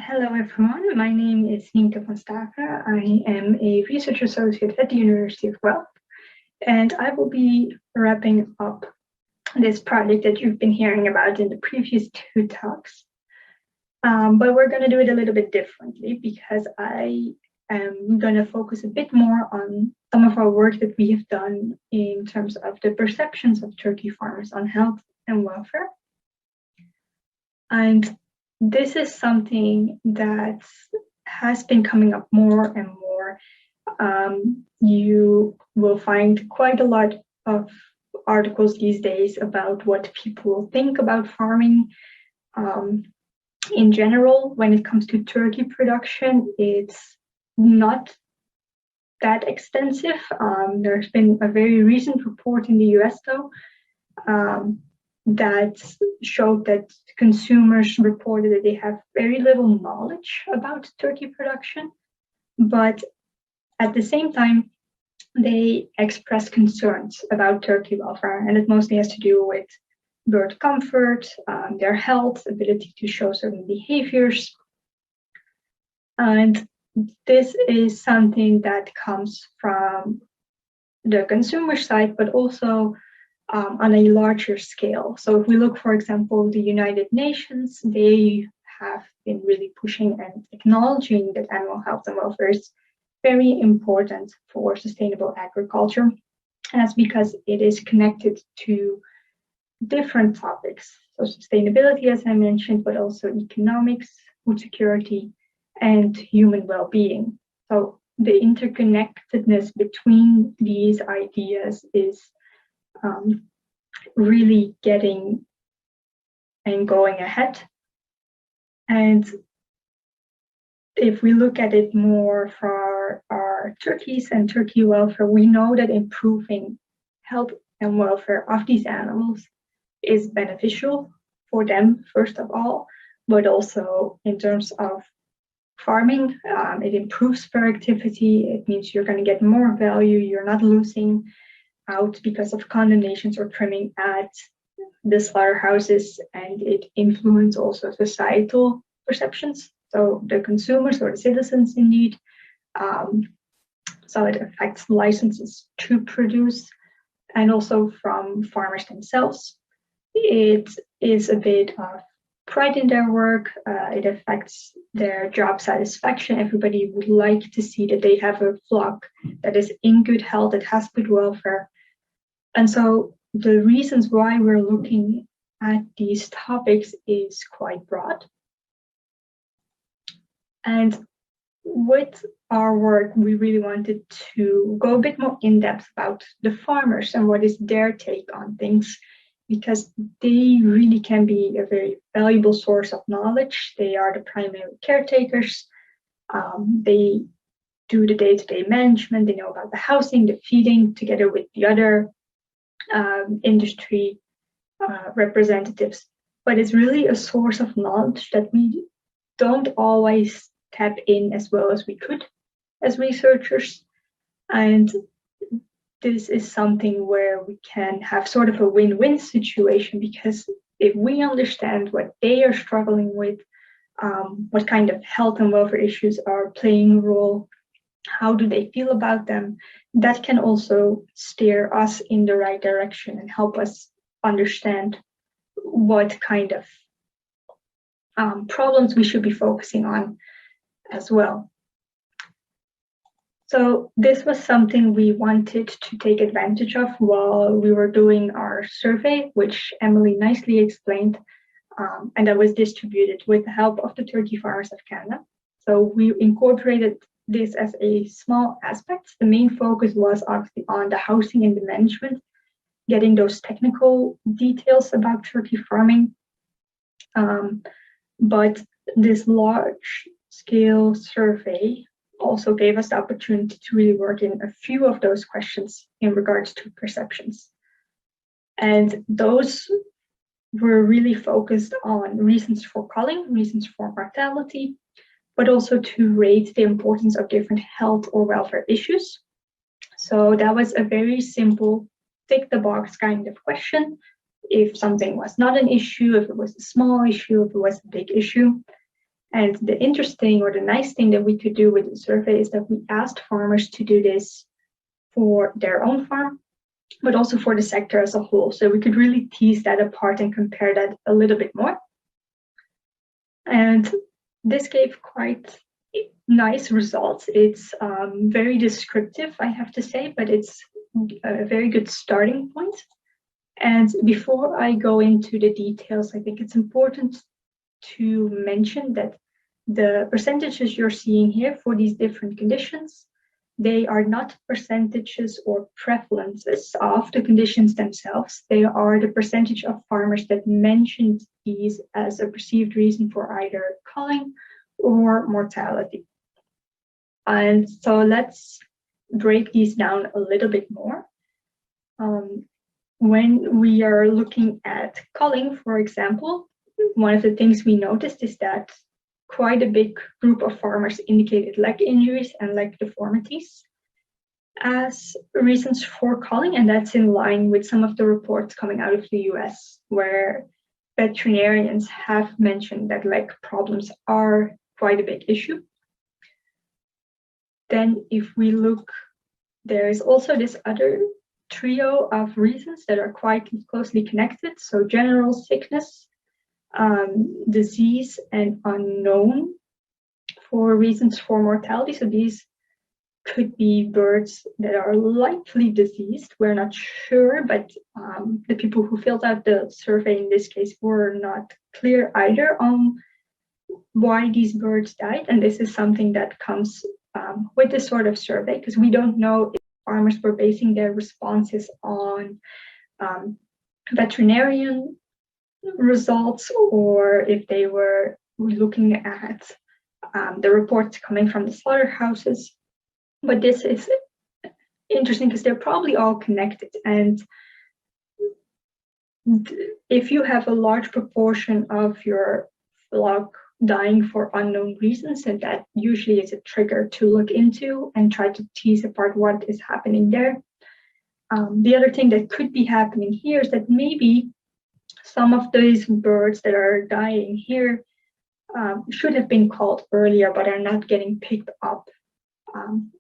Hello everyone, my name is Nienke van Staaveren. I am a research associate at the University of Guelph, and I will be wrapping up this project that you've been hearing about in the previous two talks. But we're going to do it a little bit differently because I am going to focus a bit more on some of our work that we have done in terms of the perceptions of turkey farmers on health and welfare. And this is something that has been coming up more and more. You will find quite a lot of articles these days about what people think about farming. In general, when it comes to turkey production, it's not that extensive. There's been a very recent report in the US, though, that showed that consumers reported that they have very little knowledge about turkey production, but at the same time, they express concerns about turkey welfare, and it mostly has to do with bird comfort, their health, ability to show certain behaviors. And this is something that comes from the consumer side, but also on a larger scale. So if we look, for example, the United Nations, they have been really pushing and acknowledging that animal health and welfare is very important for sustainable agriculture. And that's because it is connected to different topics. So sustainability, as I mentioned, but also economics, food security, and human well-being. So the interconnectedness between these ideas is really getting and going ahead. And if we look at it more for our turkeys and turkey welfare, we know that improving health and welfare of these animals is beneficial for them, first of all, but also in terms of farming, it improves productivity. It means you're going to get more value. You're not losing out because of condemnations or trimming at the slaughterhouses, and it influences also societal perceptions. So the consumers or the citizens indeed. So it affects licenses to produce, and also from farmers themselves. It is a bit of pride in their work. It affects their job satisfaction. Everybody would like to see that they have a flock that is in good health, that has good welfare. And so the reasons why we're looking at these topics is quite broad. And with our work, we really wanted to go a bit more in depth about the farmers and what is their take on things, because they really can be a very valuable source of knowledge. They are the primary caretakers. They do the day-to-day management. They know about the housing, the feeding, together with the other industry representatives. But it's really a source of knowledge that we don't always tap in as well as we could as researchers. And this is something where we can have sort of a win-win situation, because if we understand what they are struggling with, what kind of health and welfare issues are playing a role, how do they feel about them, that can also steer us in the right direction and help us understand what kind of problems we should be focusing on as well. So this was something we wanted to take advantage of while we were doing our survey, which Emily nicely explained, and that was distributed with the help of the Turkey Farmers of Canada. So we incorporated this as a small aspect. The main focus was obviously on the housing and the management, getting those technical details about turkey farming. But this large-scale survey also gave us the opportunity to really work in a few of those questions in regards to perceptions. And those were really focused on reasons for culling, reasons for mortality, but also to rate the importance of different health or welfare issues. So that was a very simple tick the box kind of question. If something was not an issue, if it was a small issue, if it was a big issue. And the interesting or the nice thing that we could do with the survey is that we asked farmers to do this for their own farm, but also for the sector as a whole. So we could really tease that apart and compare that a little bit more. And this gave quite nice results. It's very descriptive, I have to say, but it's a very good starting point. And before I go into the details, I think it's important to mention that the percentages you're seeing here for these different conditions, they are not percentages or prevalences of the conditions themselves. They are the percentage of farmers that mentioned these as a perceived reason for either culling or mortality. And so let's break these down a little bit more. When we are looking at culling, for example, one of the things we noticed is that quite a big group of farmers indicated leg injuries and leg deformities as reasons for culling, and that's in line with some of the reports coming out of the US, where veterinarians have mentioned that leg problems are quite a big issue. Then if we look, there is also this other trio of reasons that are quite closely connected. So general sickness, disease, and unknown for reasons for mortality. So these could be birds that are likely diseased. We're not sure, but the people who filled out the survey in this case were not clear either on why these birds died. And this is something that comes with this sort of survey, because we don't know if farmers were basing their responses on veterinarian results or if they were looking at the reports coming from the slaughterhouses. But this is interesting because they're probably all connected. And if you have a large proportion of your flock dying for unknown reasons, and that usually is a trigger to look into and try to tease apart what is happening there. The other thing that could be happening here is that maybe some of these birds that are dying here should have been called earlier, but are not getting picked up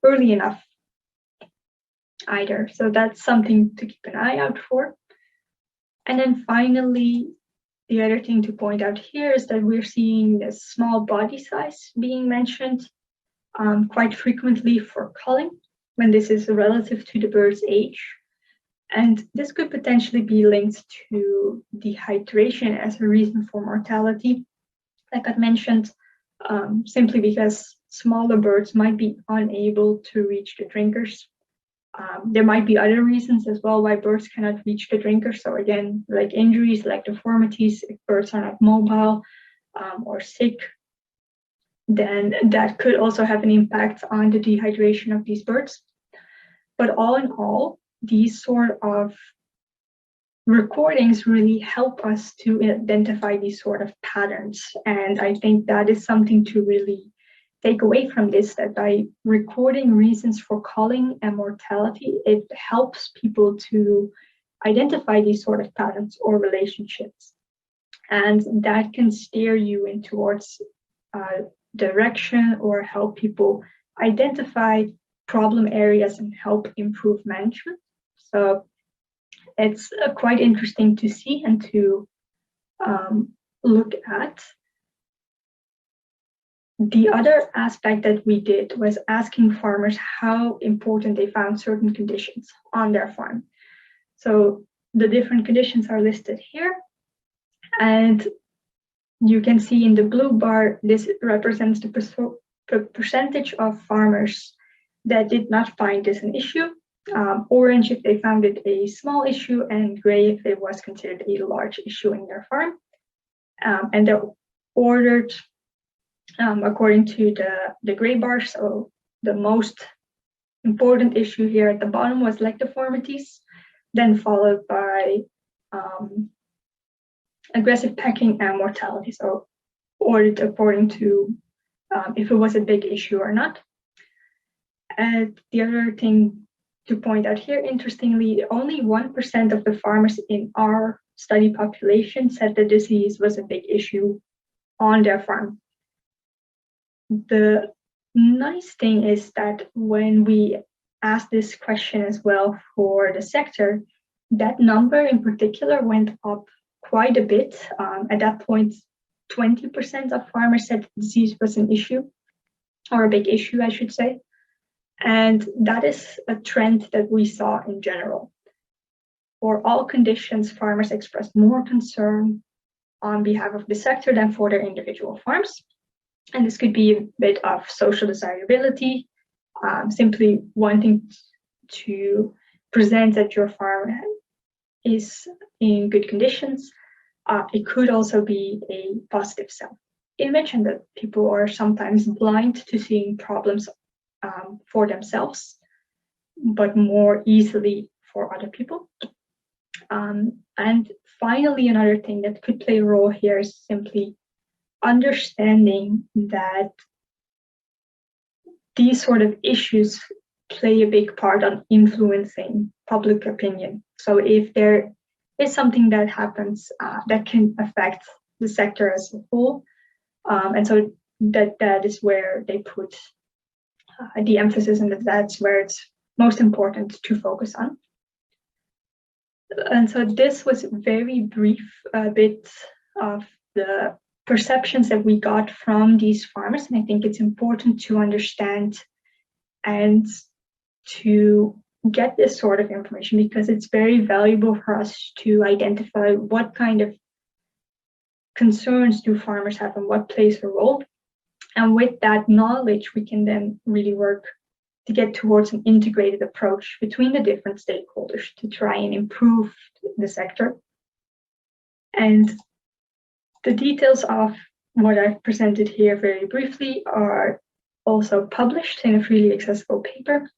early enough either. So that's something to keep an eye out for. And then finally, the other thing to point out here is that we're seeing this small body size being mentioned quite frequently for culling, when this is relative to the bird's age. And this could potentially be linked to dehydration as a reason for mortality, like I mentioned, simply because smaller birds might be unable to reach the drinkers. There might be other reasons as well why birds cannot reach the drinkers. So again, like injuries, like deformities, if birds are not mobile or sick, then that could also have an impact on the dehydration of these birds. But all in all, these sort of recordings really help us to identify these sort of patterns. And I think that is something to really take away from this, that by recording reasons for culling and mortality, it helps people to identify these sort of patterns or relationships. And that can steer you in towards direction or help people identify problem areas and help improve management. So it's quite interesting to see and to look at. The other aspect that we did was asking farmers how important they found certain conditions on their farm. So the different conditions are listed here. And you can see in the blue bar, this represents the percentage of farmers that did not find this an issue. Orange if they found it a small issue, and gray if it was considered a large issue in their farm. And they're ordered according to the gray bar. So the most important issue here at the bottom was leg deformities, then followed by aggressive pecking and mortality. So ordered according to if it was a big issue or not. And the other thing to point out here, interestingly, only 1% of the farmers in our study population said the disease was a big issue on their farm. the nice thing is that when we asked this question as well for the sector, that number in particular went up quite a bit. At that point, 20% of farmers said disease was an issue, or a big issue, I should say. And that is a trend that we saw in general. For all conditions, farmers expressed more concern on behalf of the sector than for their individual farms. And this could be a bit of social desirability, simply wanting to present that your farm is in good conditions. It could also be a positive self-image, and that people are sometimes blind to seeing problems for themselves, but more easily for other people. And finally, another thing that could play a role here is simply understanding that these sort of issues play a big part on influencing public opinion. So if there is something that happens that can affect the sector as a whole, and so that is where they put the emphasis, and that's where it's most important to focus on. And so this was very brief bit of the perceptions that we got from these farmers, and I think it's important to understand and to get this sort of information because it's very valuable for us to identify what kind of concerns do farmers have and what plays a role. And with that knowledge, we can then really work to get towards an integrated approach between the different stakeholders to try and improve the sector. And the details of what I've presented here very briefly are also published in a freely accessible paper.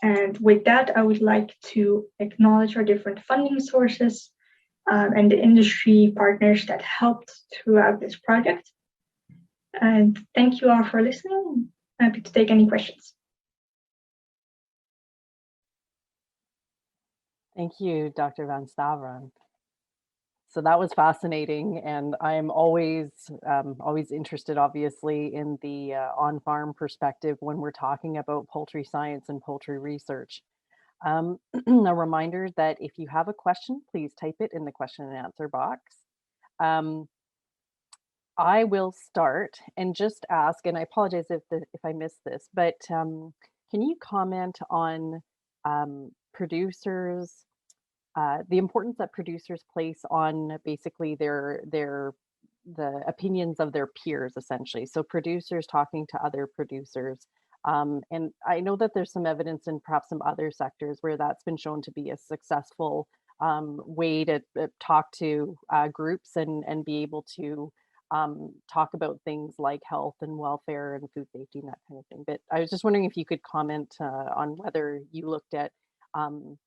And with that, I would like to acknowledge our different funding sources and the industry partners that helped throughout this project. And thank you all for listening. I'm happy to take any questions. Thank you, Dr. van Staaveren. So that was fascinating, and I'm always interested, obviously, in the on-farm perspective when we're talking about poultry science and poultry research. A reminder that if you have a question, please type it in the question and answer box. I will start and just ask, and I apologize if I missed this, but can you comment on producers, the importance that producers place on basically the opinions of their peers, essentially. So producers talking to other producers. And I know that there's some evidence in perhaps some other sectors where that's been shown to be a successful way to talk to groups and be able to talk about things like health and welfare and food safety and that kind of thing. But I was just wondering if you could comment on whether you looked at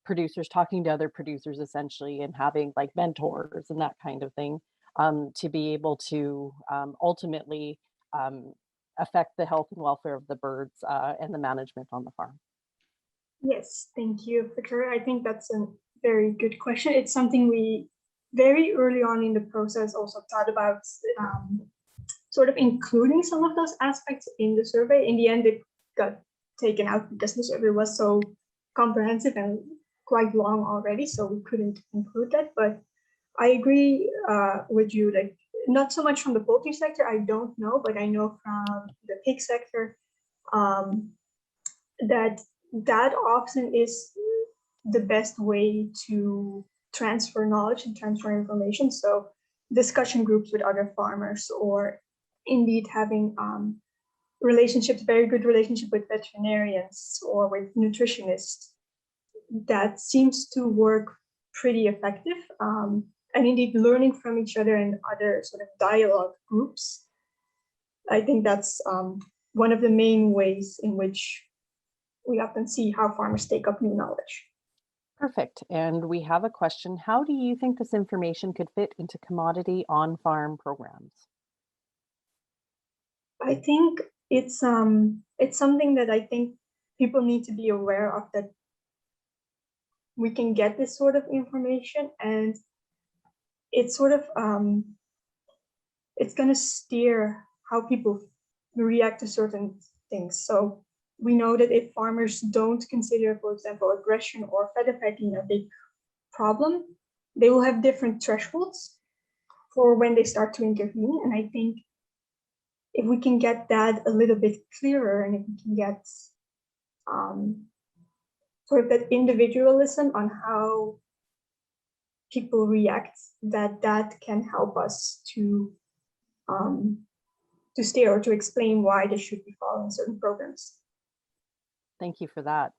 producers talking to other producers essentially and having like mentors and that kind of thing to be able to ultimately affect the health and welfare of the birds and the management on the farm. Yes, thank you, Victoria. I think that's a very good question. It's something we very early on in the process also thought about sort of including some of those aspects in the survey. In the end, it got taken out because the survey was so comprehensive and quite long already, so we couldn't include that. But I agree with you, like not so much from the poultry sector, I don't know, but I know from the pig sector that often is the best way to transfer knowledge and transfer information. So discussion groups with other farmers, or indeed having relationships, very good relationship with veterinarians or with nutritionists, that seems to work pretty effective. And indeed learning from each other and other sort of dialogue groups. I think that's one of the main ways in which we often see how farmers take up new knowledge. Perfect. And we have a question. How do you think this information could fit into commodity on-farm programs? I think it's something that I think people need to be aware of, that we can get this sort of information, and it's sort of it's going to steer how people react to certain things. So we know that if farmers don't consider, for example, aggression or featherpecking a big problem, they will have different thresholds for when they start to intervene. And I think if we can get that a little bit clearer, and if we can get sort of that individualism on how people react, that can help us to steer or to explain why they should be following certain programs. Thank you for that.